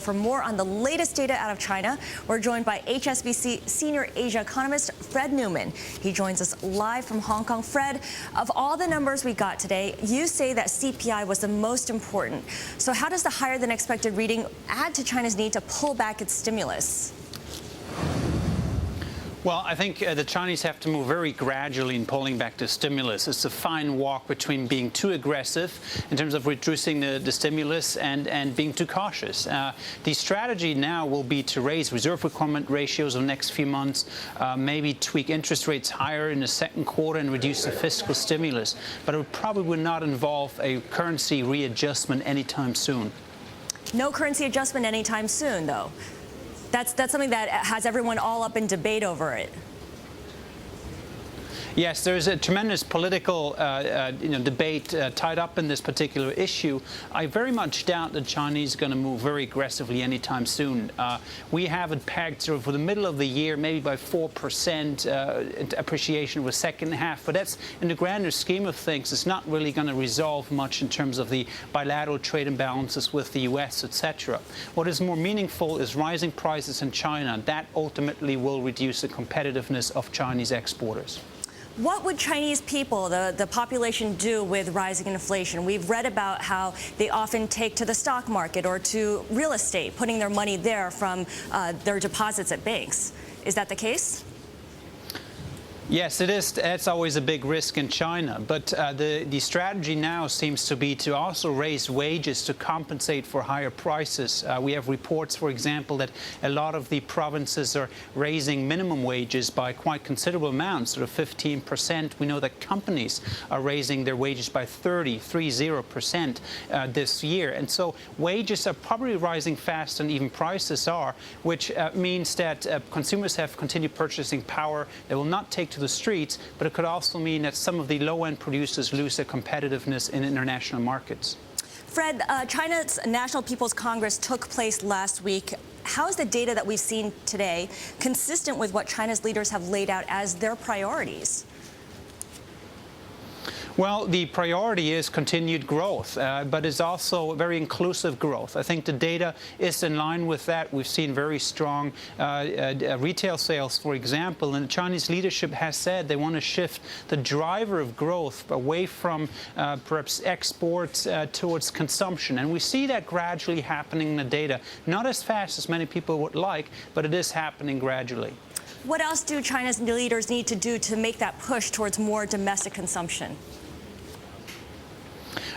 for more on the latest data out of China, we're joined by HSBC senior Asia economist Fred Neumann. He joins us live from Hong Kong. Fred, of all the numbers we got today, you say that CPI was the most important. So how does the higher than expected reading add to China's need to pull back its stimulus? Well, I think the Chinese have to move very gradually in pulling back the stimulus. It's a fine walk between being too aggressive in terms of reducing the stimulus and being too cautious. The strategy now will be to raise reserve requirement ratios in the next few months, maybe tweak interest rates higher in the second quarter and reduce the fiscal stimulus. But it probably would not involve a currency readjustment anytime soon. No currency adjustment anytime soon, though. That's something that has everyone all up in debate over it. Yes, there's a tremendous political debate tied up in this particular issue. I very much doubt the Chinese are going to move very aggressively anytime soon. We have it pegged sort of for the middle of the year, maybe by 4% appreciation of the second half. But that's, in the grander scheme of things, it's not really going to resolve much in terms of the bilateral trade imbalances with the U.S., etc. What is more meaningful is rising prices in China. That ultimately will reduce the competitiveness of Chinese exporters. What would Chinese people, the population, do with rising inflation? We've read about how they often take to the stock market or to real estate, putting their money there from their deposits at banks. Is that the case? Yes, it is. That's always a big risk in China. But the strategy now seems to be to also raise wages to compensate for higher prices. We have reports, for example, that a lot of the provinces are raising minimum wages by quite considerable amounts, sort of 15%. We know that companies are raising their wages by 30% this year. And so wages are probably rising faster than even prices are, which means that consumers have continued purchasing power. They will not take to the streets, but it could also mean that some of the low-end producers lose their competitiveness in international markets. Fred, China's National People's Congress took place last week. How is the data that we've seen today consistent with what China's leaders have laid out as their priorities? Well, the priority is continued growth, but it's also very inclusive growth. I think the data is in line with that. We've seen very strong retail sales, for example, and the Chinese leadership has said they want to shift the driver of growth away from perhaps exports towards consumption. And we see that gradually happening in the data. Not as fast as many people would like, but it is happening gradually. What else do China's leaders need to do to make that push towards more domestic consumption?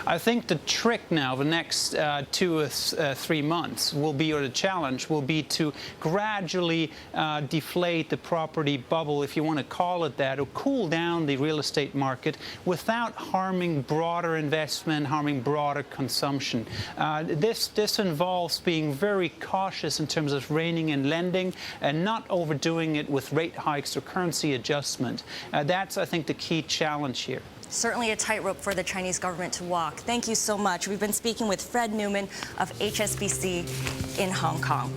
I think the trick now, the next 2 or 3 months will be, or the challenge will be, to gradually deflate the property bubble, if you want to call it that, or cool down the real estate market without harming broader investment, harming broader consumption. This involves being very cautious in terms of reining in lending and not overdoing it with rate hikes or currency adjustment. That's, I think, the key challenge here. Certainly a tightrope for the Chinese government to walk. Thank you so much. We've been speaking with Fred Neumann of HSBC in Hong Kong.